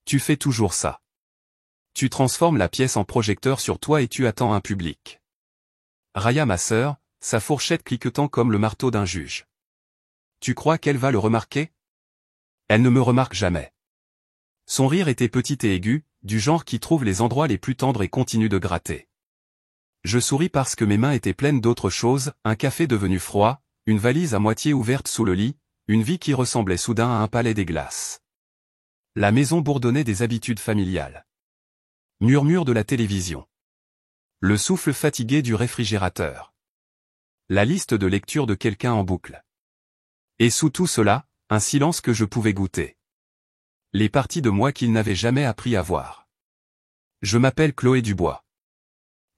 Tu fais toujours ça. Tu transformes la pièce en projecteur sur toi et tu attends un public. Raya ma sœur, sa fourchette cliquetant comme le marteau d'un juge. Tu crois qu'elle va le remarquer? Elle ne me remarque jamais. Son rire était petit et aigu, du genre qui trouve les endroits les plus tendres et continue de gratter. Je souris parce que mes mains étaient pleines d'autre chose, un café devenu froid, une valise à moitié ouverte sous le lit, une vie qui ressemblait soudain à un palais des glaces. La maison bourdonnait des habitudes familiales. Murmure de la télévision. Le souffle fatigué du réfrigérateur. La liste de lecture de quelqu'un en boucle. Et sous tout cela, un silence que je pouvais goûter. Les parties de moi qu'il n'avait jamais appris à voir. Je m'appelle Chloé Dubois.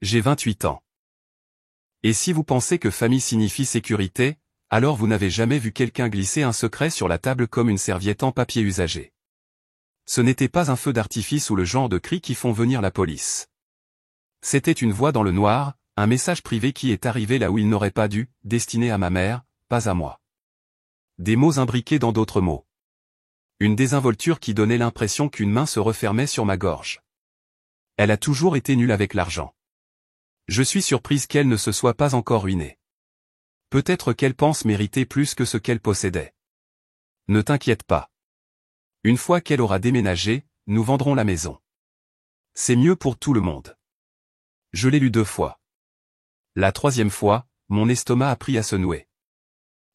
J'ai 28 ans. Et si vous pensez que famille signifie sécurité, alors vous n'avez jamais vu quelqu'un glisser un secret sur la table comme une serviette en papier usagé. Ce n'était pas un feu d'artifice ou le genre de cris qui font venir la police. C'était une voix dans le noir, un message privé qui est arrivé là où il n'aurait pas dû, destiné à ma mère, pas à moi. Des mots imbriqués dans d'autres mots. Une désinvolture qui donnait l'impression qu'une main se refermait sur ma gorge. Elle a toujours été nulle avec l'argent. Je suis surprise qu'elle ne se soit pas encore ruinée. Peut-être qu'elle pense mériter plus que ce qu'elle possédait. Ne t'inquiète pas. Une fois qu'elle aura déménagé, nous vendrons la maison. C'est mieux pour tout le monde. Je l'ai lu 2 fois. La 3e fois, mon estomac a pris à se nouer.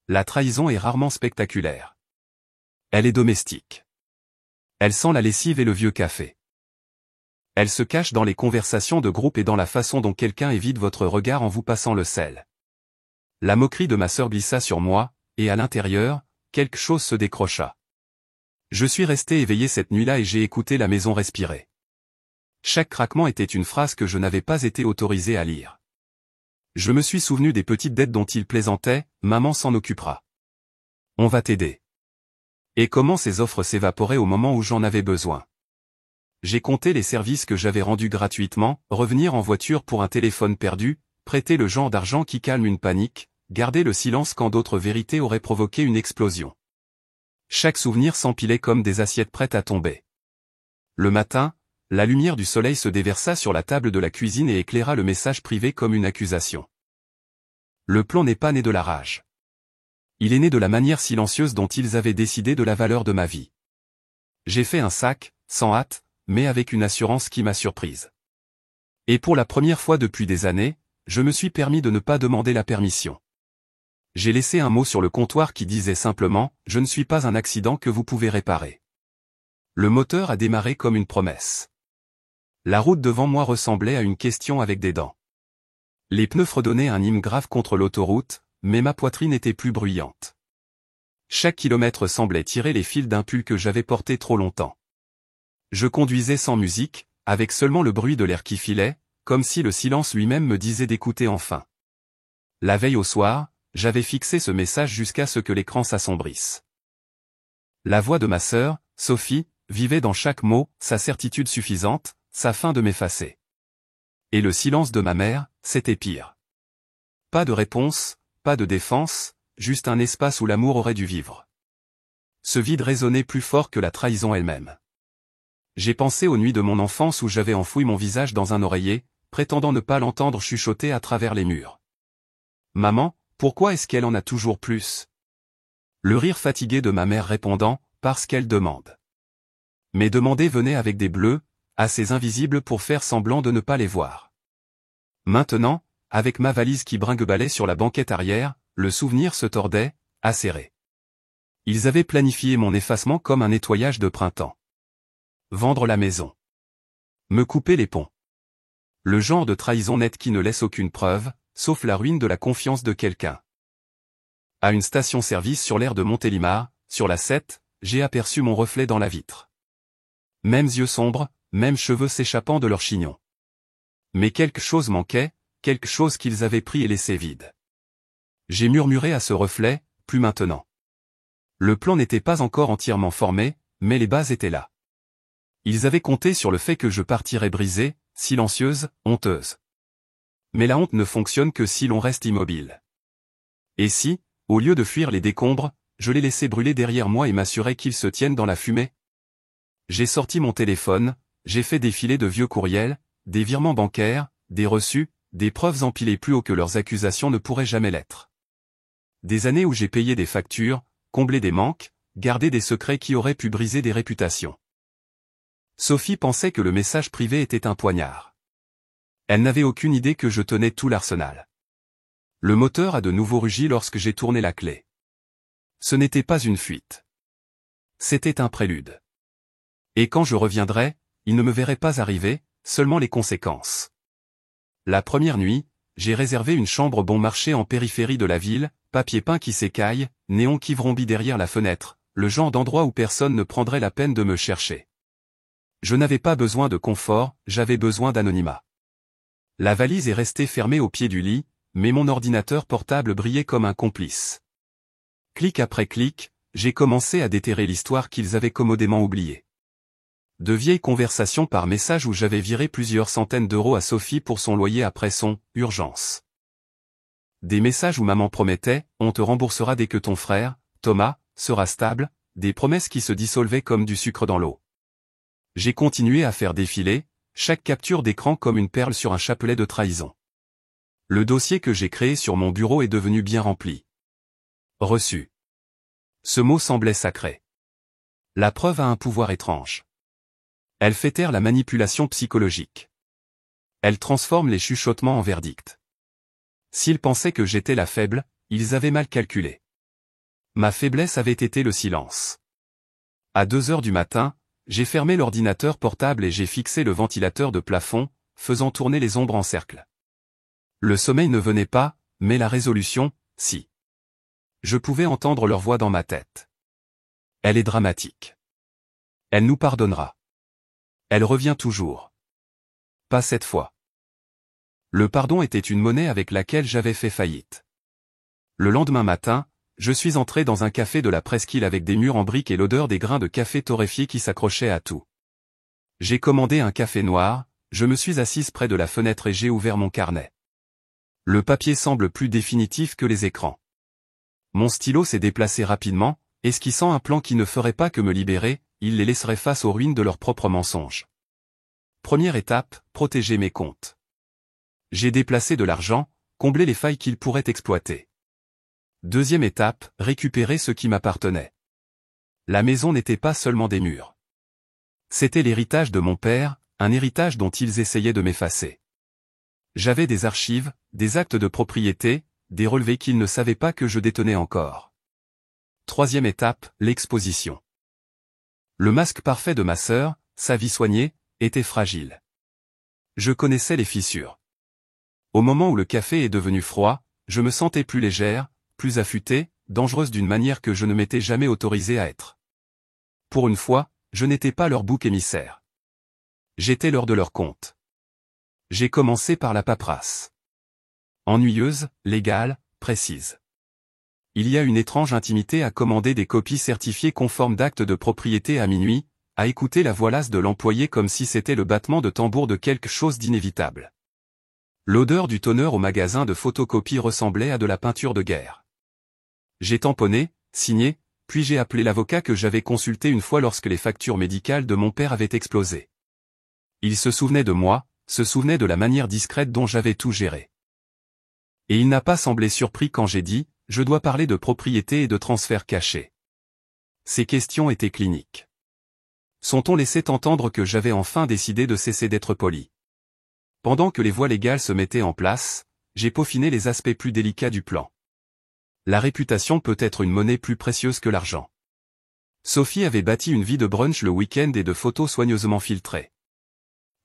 La trahison est rarement spectaculaire. Elle est domestique. Elle sent la lessive et le vieux café. Elle se cache dans les conversations de groupe et dans la façon dont quelqu'un évite votre regard en vous passant le sel. La moquerie de ma sœur glissa sur moi, et à l'intérieur, quelque chose se décrocha. Je suis resté éveillé cette nuit-là et j'ai écouté la maison respirer. Chaque craquement était une phrase que je n'avais pas été autorisé à lire. Je me suis souvenu des petites dettes dont il plaisantait, maman s'en occupera. On va t'aider. Et comment ces offres s'évaporaient au moment où j'en avais besoin. J'ai compté les services que j'avais rendus gratuitement, revenir en voiture pour un téléphone perdu, prêter le genre d'argent qui calme une panique, garder le silence quand d'autres vérités auraient provoqué une explosion. Chaque souvenir s'empilait comme des assiettes prêtes à tomber. Le matin, la lumière du soleil se déversa sur la table de la cuisine et éclaira le message privé comme une accusation. Le plan n'est pas né de la rage. Il est né de la manière silencieuse dont ils avaient décidé de la valeur de ma vie. J'ai fait un sac, sans hâte, mais avec une assurance qui m'a surprise. Et pour la première fois depuis des années, je me suis permis de ne pas demander la permission. J'ai laissé un mot sur le comptoir qui disait simplement « Je ne suis pas un accident que vous pouvez réparer ». Le moteur a démarré comme une promesse. La route devant moi ressemblait à une question avec des dents. Les pneus fredonnaient un hymne grave contre l'autoroute, mais ma poitrine était plus bruyante. Chaque kilomètre semblait tirer les fils d'un pull que j'avais porté trop longtemps. Je conduisais sans musique, avec seulement le bruit de l'air qui filait, comme si le silence lui-même me disait d'écouter enfin. La veille au soir, j'avais fixé ce message jusqu'à ce que l'écran s'assombrisse. La voix de ma sœur, Sophie, vivait dans chaque mot, sa certitude suffisante, sa fin de m'effacer. Et le silence de ma mère, c'était pire. Pas de réponse, pas de défense, juste un espace où l'amour aurait dû vivre. Ce vide résonnait plus fort que la trahison elle-même. J'ai pensé aux nuits de mon enfance où j'avais enfoui mon visage dans un oreiller, prétendant ne pas l'entendre chuchoter à travers les murs. Maman, pourquoi est-ce qu'elle en a toujours plus? Le rire fatigué de ma mère répondant, parce qu'elle demande. Mais demander venait avec des bleus, assez invisibles pour faire semblant de ne pas les voir. Maintenant, avec ma valise qui brinque-ballait sur la banquette arrière, le souvenir se tordait, acéré. Ils avaient planifié mon effacement comme un nettoyage de printemps. Vendre la maison. Me couper les ponts. Le genre de trahison nette qui ne laisse aucune preuve, sauf la ruine de la confiance de quelqu'un. À une station-service sur l'aire de Montélimar, sur la 7, j'ai aperçu mon reflet dans la vitre. Mêmes yeux sombres, mêmes cheveux s'échappant de leur chignon. Mais quelque chose manquait, quelque chose qu'ils avaient pris et laissé vide. J'ai murmuré à ce reflet, plus maintenant. Le plan n'était pas encore entièrement formé, mais les bases étaient là. Ils avaient compté sur le fait que je partirais brisée, silencieuse, honteuse. Mais la honte ne fonctionne que si l'on reste immobile. Et si, au lieu de fuir les décombres, je les laissais brûler derrière moi et m'assurais qu'ils se tiennent dans la fumée? J'ai sorti mon téléphone, j'ai fait défiler de vieux courriels, des virements bancaires, des reçus, des preuves empilées plus haut que leurs accusations ne pourraient jamais l'être. Des années où j'ai payé des factures, comblé des manques, gardé des secrets qui auraient pu briser des réputations. Sophie pensait que le message privé était un poignard. Elle n'avait aucune idée que je tenais tout l'arsenal. Le moteur a de nouveau rugi lorsque j'ai tourné la clé. Ce n'était pas une fuite. C'était un prélude. Et quand je reviendrais, il ne me verrait pas arriver, seulement les conséquences. La première nuit, j'ai réservé une chambre bon marché en périphérie de la ville, papier peint qui s'écaille, néon qui vrombit derrière la fenêtre, le genre d'endroit où personne ne prendrait la peine de me chercher. Je n'avais pas besoin de confort, j'avais besoin d'anonymat. La valise est restée fermée au pied du lit, mais mon ordinateur portable brillait comme un complice. Clic après clic, j'ai commencé à déterrer l'histoire qu'ils avaient commodément oubliée. De vieilles conversations par message où j'avais viré plusieurs centaines d'euros à Sophie pour son loyer après son « urgence ». Des messages où maman promettait « on te remboursera dès que ton frère, Thomas, sera stable », des promesses qui se dissolvaient comme du sucre dans l'eau. J'ai continué à faire défiler, chaque capture d'écran comme une perle sur un chapelet de trahison. Le dossier que j'ai créé sur mon bureau est devenu bien rempli. Reçu. Ce mot semblait sacré. La preuve a un pouvoir étrange. Elle fait taire la manipulation psychologique. Elle transforme les chuchotements en verdict. S'ils pensaient que j'étais la faible, ils avaient mal calculé. Ma faiblesse avait été le silence. À 2 heures du matin, j'ai fermé l'ordinateur portable et j'ai fixé le ventilateur de plafond, faisant tourner les ombres en cercle. Le sommeil ne venait pas, mais la résolution, si. Je pouvais entendre leur voix dans ma tête. Elle est dramatique. Elle nous pardonnera. Elle revient toujours. Pas cette fois. Le pardon était une monnaie avec laquelle j'avais fait faillite. Le lendemain matin, je suis entré dans un café de la presqu'île avec des murs en briques et l'odeur des grains de café torréfiés qui s'accrochaient à tout. J'ai commandé un café noir, je me suis assise près de la fenêtre et j'ai ouvert mon carnet. Le papier semble plus définitif que les écrans. Mon stylo s'est déplacé rapidement, esquissant un plan qui ne ferait pas que me libérer, il les laisserait face aux ruines de leurs propres mensonges. Première étape, protéger mes comptes. J'ai déplacé de l'argent, comblé les failles qu'ils pourraient exploiter. Deuxième étape, récupérer ce qui m'appartenait. La maison n'était pas seulement des murs. C'était l'héritage de mon père, un héritage dont ils essayaient de m'effacer. J'avais des archives, des actes de propriété, des relevés qu'ils ne savaient pas que je détenais encore. Troisième étape, l'exposition. Le masque parfait de ma sœur, sa vie soignée, était fragile. Je connaissais les fissures. Au moment où le café est devenu froid, je me sentais plus légère, plus affûtée, dangereuse d'une manière que je ne m'étais jamais autorisée à être. Pour une fois, je n'étais pas leur bouc émissaire. J'étais l'heure de leur compte. J'ai commencé par la paperasse. Ennuyeuse, légale, précise. Il y a une étrange intimité à commander des copies certifiées conformes d'actes de propriété à minuit, à écouter la voix lasse de l'employé comme si c'était le battement de tambour de quelque chose d'inévitable. L'odeur du tonneur au magasin de photocopie ressemblait à de la peinture de guerre. J'ai tamponné, signé, puis j'ai appelé l'avocat que j'avais consulté une fois lorsque les factures médicales de mon père avaient explosé. Il se souvenait de moi, se souvenait de la manière discrète dont j'avais tout géré. Et il n'a pas semblé surpris quand j'ai dit « Je dois parler de propriété et de transfert caché ». Ces questions étaient cliniques. Son-on laissait entendre que j'avais enfin décidé de cesser d'être poli. Pendant que les voies légales se mettaient en place, j'ai peaufiné les aspects plus délicats du plan. La réputation peut être une monnaie plus précieuse que l'argent. Sophie avait bâti une vie de brunch le week-end et de photos soigneusement filtrées.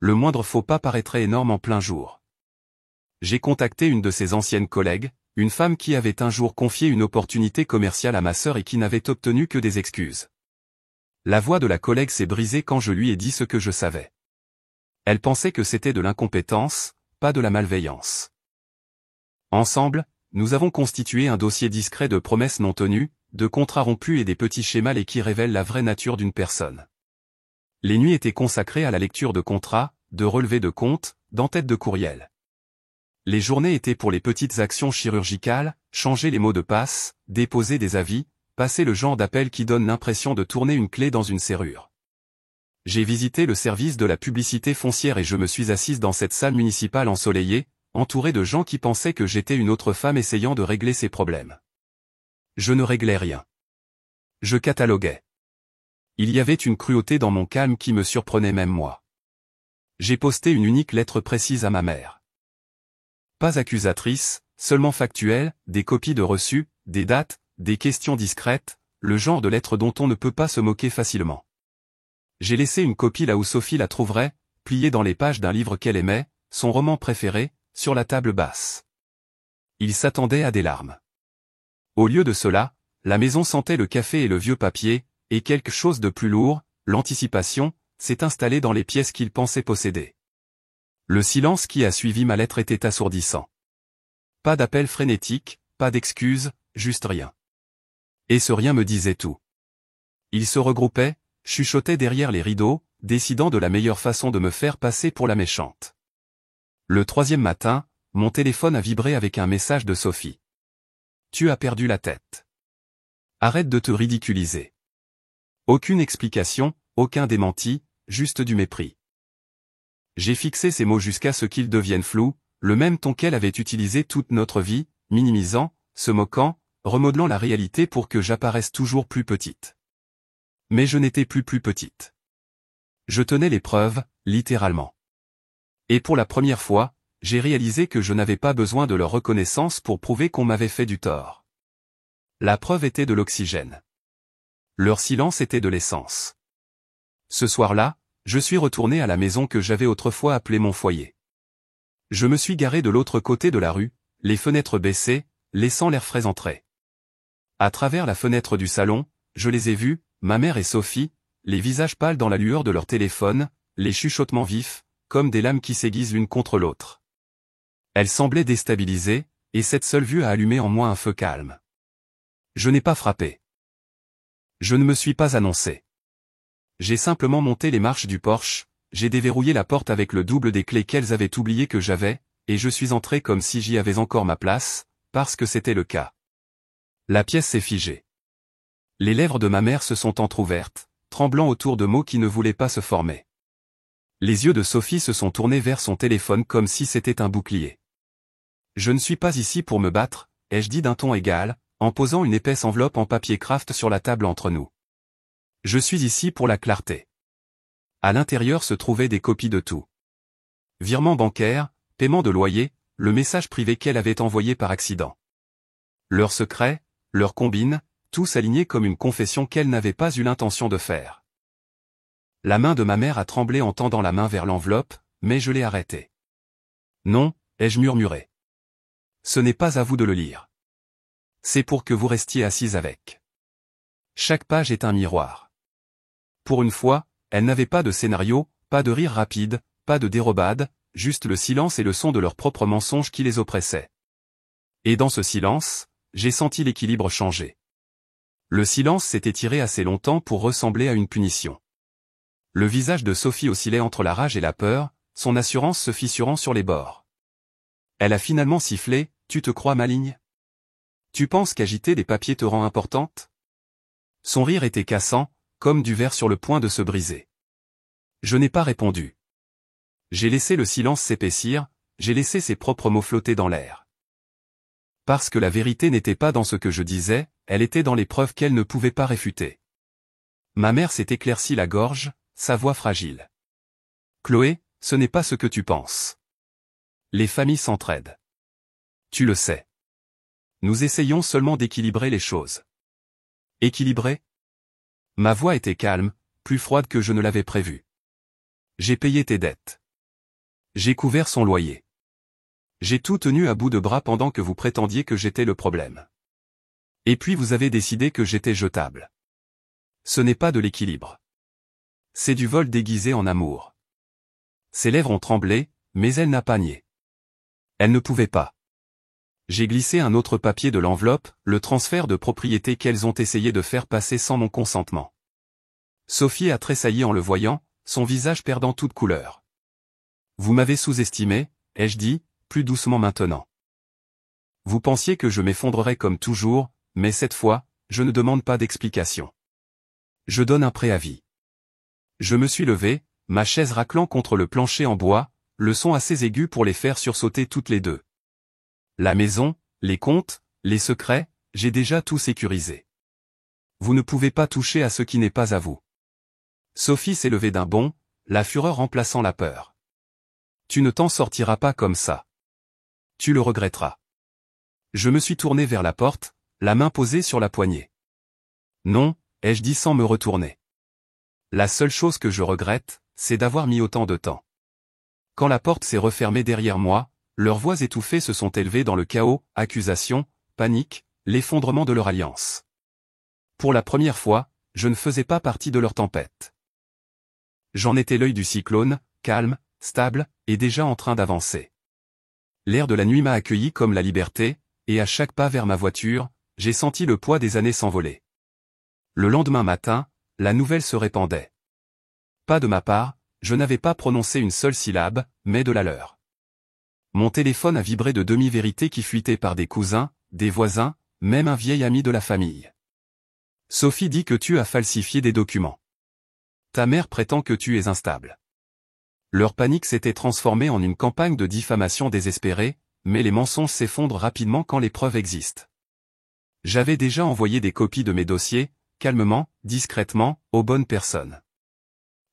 Le moindre faux pas paraîtrait énorme en plein jour. J'ai contacté une de ses anciennes collègues, une femme qui avait un jour confié une opportunité commerciale à ma sœur et qui n'avait obtenu que des excuses. La voix de la collègue s'est brisée quand je lui ai dit ce que je savais. Elle pensait que c'était de l'incompétence, pas de la malveillance. Ensemble, nous avons constitué un dossier discret de promesses non tenues, de contrats rompus et des petits schémas qui révèlent la vraie nature d'une personne. Les nuits étaient consacrées à la lecture de contrats, de relevés de comptes, d'entêtes de courriel. Les journées étaient pour les petites actions chirurgicales, changer les mots de passe, déposer des avis, passer le genre d'appel qui donne l'impression de tourner une clé dans une serrure. J'ai visité le service de la publicité foncière et je me suis assise dans cette salle municipale ensoleillée, entourée de gens qui pensaient que j'étais une autre femme essayant de régler ses problèmes. Je ne réglais rien. Je cataloguais. Il y avait une cruauté dans mon calme qui me surprenait même moi. J'ai posté une unique lettre précise à ma mère. Pas accusatrice, seulement factuelle, des copies de reçus, des dates, des questions discrètes, le genre de lettre dont on ne peut pas se moquer facilement. J'ai laissé une copie là où Sophie la trouverait, pliée dans les pages d'un livre qu'elle aimait, son roman préféré, sur la table basse. Il s'attendait à des larmes. Au lieu de cela, la maison sentait le café et le vieux papier, et quelque chose de plus lourd, l'anticipation, s'est installée dans les pièces qu'il pensait posséder. Le silence qui a suivi ma lettre était assourdissant. Pas d'appel frénétique, pas d'excuses, juste rien. Et ce rien me disait tout. Il se regroupait, chuchotait derrière les rideaux, décidant de la meilleure façon de me faire passer pour la méchante. Le 3e matin, mon téléphone a vibré avec un message de Sophie. Tu as perdu la tête. Arrête de te ridiculiser. Aucune explication, aucun démenti, juste du mépris. J'ai fixé ces mots jusqu'à ce qu'ils deviennent flous, le même ton qu'elle avait utilisé toute notre vie, minimisant, se moquant, remodelant la réalité pour que j'apparaisse toujours plus petite. Mais je n'étais plus petite. Je tenais les preuves, littéralement. Et pour la première fois, j'ai réalisé que je n'avais pas besoin de leur reconnaissance pour prouver qu'on m'avait fait du tort. La preuve était de l'oxygène. Leur silence était de l'essence. Ce soir-là, je suis retourné à la maison que j'avais autrefois appelée mon foyer. Je me suis garé de l'autre côté de la rue, les fenêtres baissées, laissant l'air frais entrer. À travers la fenêtre du salon, je les ai vus, ma mère et Sophie, les visages pâles dans la lueur de leur téléphone, les chuchotements vifs, comme des lames qui s'aiguisent l'une contre l'autre. Elles semblaient déstabilisées, et cette seule vue a allumé en moi un feu calme. Je n'ai pas frappé. Je ne me suis pas annoncé. J'ai simplement monté les marches du porche, j'ai déverrouillé la porte avec le double des clés qu'elles avaient oublié que j'avais, et je suis entré comme si j'y avais encore ma place, parce que c'était le cas. La pièce s'est figée. Les lèvres de ma mère se sont entr'ouvertes, tremblant autour de mots qui ne voulaient pas se former. Les yeux de Sophie se sont tournés vers son téléphone comme si c'était un bouclier. Je ne suis pas ici pour me battre, ai-je dit d'un ton égal, en posant une épaisse enveloppe en papier craft sur la table entre nous. Je suis ici pour la clarté. À l'intérieur se trouvaient des copies de tout. Virement bancaire, paiement de loyer, le message privé qu'elle avait envoyé par accident. Leur secret, leur combine, tous alignés comme une confession qu'elle n'avait pas eu l'intention de faire. La main de ma mère a tremblé en tendant la main vers l'enveloppe, mais je l'ai arrêtée. Non, ai-je murmuré. Ce n'est pas à vous de le lire. C'est pour que vous restiez assise avec. Chaque page est un miroir. Pour une fois, elle n'avait pas de scénario, pas de rire rapide, pas de dérobade, juste le silence et le son de leurs propres mensonges qui les oppressaient. Et dans ce silence, j'ai senti l'équilibre changer. Le silence s'est étiré assez longtemps pour ressembler à une punition. Le visage de Sophie oscillait entre la rage et la peur, son assurance se fissurant sur les bords. Elle a finalement sifflé, « Tu te crois maligne ? Tu penses qu'agiter des papiers te rend importante ?» Son rire était cassant, comme du verre sur le point de se briser. Je n'ai pas répondu. J'ai laissé le silence s'épaissir, j'ai laissé ses propres mots flotter dans l'air. Parce que la vérité n'était pas dans ce que je disais, elle était dans les preuves qu'elle ne pouvait pas réfuter. Ma mère s'est éclaircie la gorge, sa voix fragile. Chloé, ce n'est pas ce que tu penses. Les familles s'entraident. Tu le sais. Nous essayons seulement d'équilibrer les choses. Équilibrer ? Ma voix était calme, plus froide que je ne l'avais prévu. J'ai payé tes dettes. J'ai couvert son loyer. J'ai tout tenu à bout de bras pendant que vous prétendiez que j'étais le problème. Et puis vous avez décidé que j'étais jetable. Ce n'est pas de l'équilibre. C'est du vol déguisé en amour. Ses lèvres ont tremblé, mais elle n'a pas nié. Elle ne pouvait pas. J'ai glissé un autre papier de l'enveloppe, le transfert de propriété qu'elles ont essayé de faire passer sans mon consentement. Sophie a tressailli en le voyant, son visage perdant toute couleur. Vous m'avez sous-estimé, ai-je dit, plus doucement maintenant. Vous pensiez que je m'effondrerais comme toujours, mais cette fois, je ne demande pas d'explication. Je donne un préavis. Je me suis levé, ma chaise raclant contre le plancher en bois, le son assez aigu pour les faire sursauter toutes les deux. La maison, les comptes, les secrets, j'ai déjà tout sécurisé. Vous ne pouvez pas toucher à ce qui n'est pas à vous. Sophie s'est levée d'un bond, la fureur remplaçant la peur. Tu ne t'en sortiras pas comme ça. Tu le regretteras. Je me suis tourné vers la porte, la main posée sur la poignée. Non, ai-je dit sans me retourner. La seule chose que je regrette, c'est d'avoir mis autant de temps. Quand la porte s'est refermée derrière moi, leurs voix étouffées se sont élevées dans le chaos, accusations, panique, l'effondrement de leur alliance. Pour la première fois, je ne faisais pas partie de leur tempête. J'en étais l'œil du cyclone, calme, stable, et déjà en train d'avancer. L'air de la nuit m'a accueilli comme la liberté, et à chaque pas vers ma voiture, j'ai senti le poids des années s'envoler. Le lendemain matin, la nouvelle se répandait. Pas de ma part, je n'avais pas prononcé une seule syllabe, mais de la leur. Mon téléphone a vibré de demi-vérités qui fuitaient par des cousins, des voisins, même un vieil ami de la famille. Sophie dit que tu as falsifié des documents. Ta mère prétend que tu es instable. Leur panique s'était transformée en une campagne de diffamation désespérée, mais les mensonges s'effondrent rapidement quand les preuves existent. J'avais déjà envoyé des copies de mes dossiers, calmement, discrètement, aux bonnes personnes.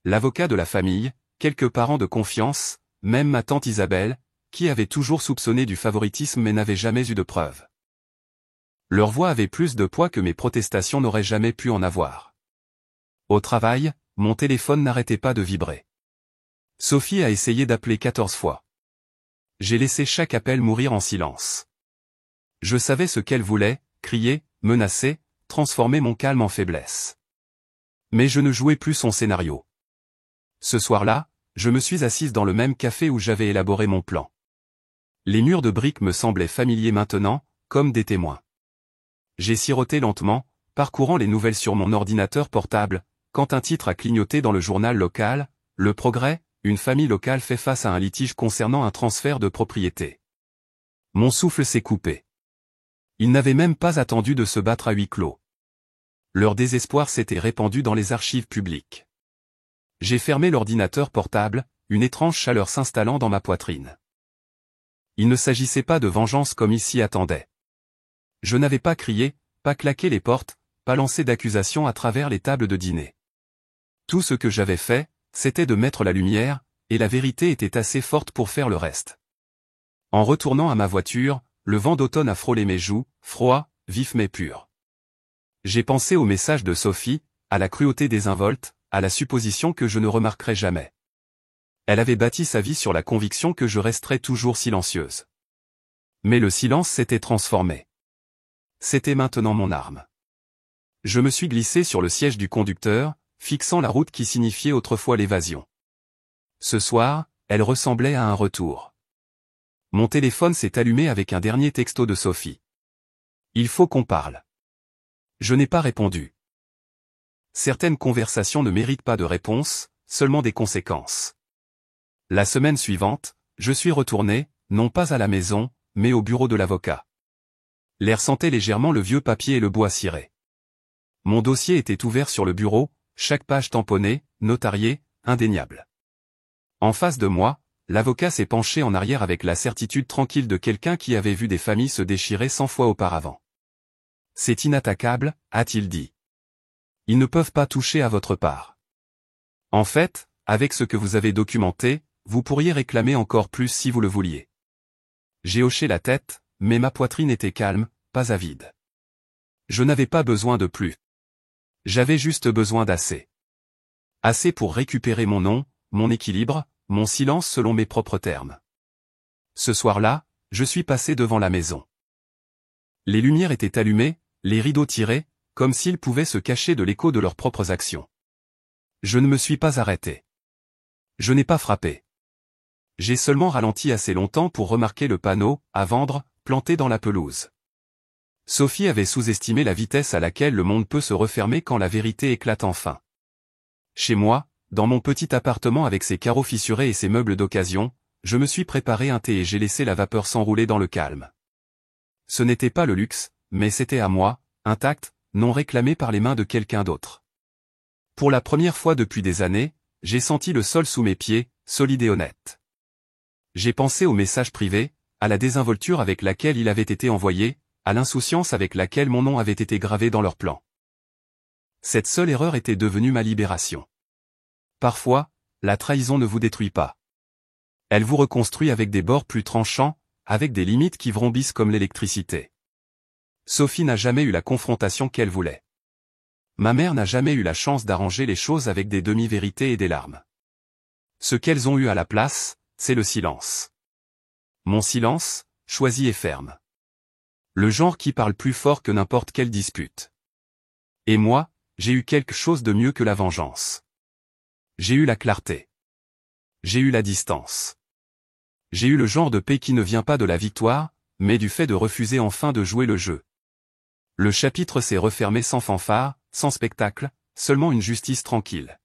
L'avocat de la famille, quelques parents de confiance, même ma tante Isabelle, qui avait toujours soupçonné du favoritisme mais n'avait jamais eu de preuves. Leur voix avait plus de poids que mes protestations n'auraient jamais pu en avoir. Au travail, mon téléphone n'arrêtait pas de vibrer. Sophie a essayé d'appeler 14 fois. J'ai laissé chaque appel mourir en silence. Je savais ce qu'elle voulait, crier, menacer, transformer mon calme en faiblesse. Mais je ne jouais plus son scénario. Ce soir-là, je me suis assise dans le même café où j'avais élaboré mon plan. Les murs de briques me semblaient familiers maintenant, comme des témoins. J'ai siroté lentement, parcourant les nouvelles sur mon ordinateur portable, quand un titre a clignoté dans le journal local, Le Progrès, une famille locale fait face à un litige concernant un transfert de propriété. Mon souffle s'est coupé. Ils n'avaient même pas attendu de se battre à huis clos. Leur désespoir s'était répandu dans les archives publiques. J'ai fermé l'ordinateur portable, une étrange chaleur s'installant dans ma poitrine. Il ne s'agissait pas de vengeance comme il s'y attendait. Je n'avais pas crié, pas claqué les portes, pas lancé d'accusations à travers les tables de dîner. Tout ce que j'avais fait, c'était de mettre la lumière, et la vérité était assez forte pour faire le reste. En retournant à ma voiture, le vent d'automne a frôlé mes joues, froid, vif mais pur. J'ai pensé au message de Sophie, à la cruauté désinvolte, à la supposition que je ne remarquerais jamais. Elle avait bâti sa vie sur la conviction que je resterais toujours silencieuse. Mais le silence s'était transformé. C'était maintenant mon arme. Je me suis glissé sur le siège du conducteur, fixant la route qui signifiait autrefois l'évasion. Ce soir, elle ressemblait à un retour. Mon téléphone s'est allumé avec un dernier texto de Sophie. Il faut qu'on parle. Je n'ai pas répondu. Certaines conversations ne méritent pas de réponse, seulement des conséquences. La semaine suivante, je suis retourné, non pas à la maison, mais au bureau de l'avocat. L'air sentait légèrement le vieux papier et le bois ciré. Mon dossier était ouvert sur le bureau, chaque page tamponnée, notariée, indéniable. En face de moi, l'avocat s'est penché en arrière avec la certitude tranquille de quelqu'un qui avait vu des familles se déchirer 100 fois auparavant. C'est inattaquable, a-t-il dit. Ils ne peuvent pas toucher à votre part. En fait, avec ce que vous avez documenté, vous pourriez réclamer encore plus si vous le vouliez. J'ai hoché la tête, mais ma poitrine était calme, pas avide. Je n'avais pas besoin de plus. J'avais juste besoin d'assez. Assez pour récupérer mon nom, mon équilibre, mon silence selon mes propres termes. Ce soir-là, je suis passé devant la maison. Les lumières étaient allumées, les rideaux tirés, comme s'ils pouvaient se cacher de l'écho de leurs propres actions. Je ne me suis pas arrêté. Je n'ai pas frappé. J'ai seulement ralenti assez longtemps pour remarquer le panneau « À vendre » planté dans la pelouse. Sophie avait sous-estimé la vitesse à laquelle le monde peut se refermer quand la vérité éclate enfin. Chez moi, dans mon petit appartement avec ses carreaux fissurés et ses meubles d'occasion, je me suis préparé un thé et j'ai laissé la vapeur s'enrouler dans le calme. Ce n'était pas le luxe, mais c'était à moi, intact, non réclamé par les mains de quelqu'un d'autre. Pour la première fois depuis des années, j'ai senti le sol sous mes pieds, solide et honnête. J'ai pensé au message privé, à la désinvolture avec laquelle il avait été envoyé, à l'insouciance avec laquelle mon nom avait été gravé dans leur plan. Cette seule erreur était devenue ma libération. Parfois, la trahison ne vous détruit pas. Elle vous reconstruit avec des bords plus tranchants, avec des limites qui vrombissent comme l'électricité. Sophie n'a jamais eu la confrontation qu'elle voulait. Ma mère n'a jamais eu la chance d'arranger les choses avec des demi-vérités et des larmes. Ce qu'elles ont eu à la place, c'est le silence. Mon silence, choisi et ferme. Le genre qui parle plus fort que n'importe quelle dispute. Et moi, j'ai eu quelque chose de mieux que la vengeance. J'ai eu la clarté. J'ai eu la distance. J'ai eu le genre de paix qui ne vient pas de la victoire, mais du fait de refuser enfin de jouer le jeu. Le chapitre s'est refermé sans fanfare, sans spectacle, seulement une justice tranquille.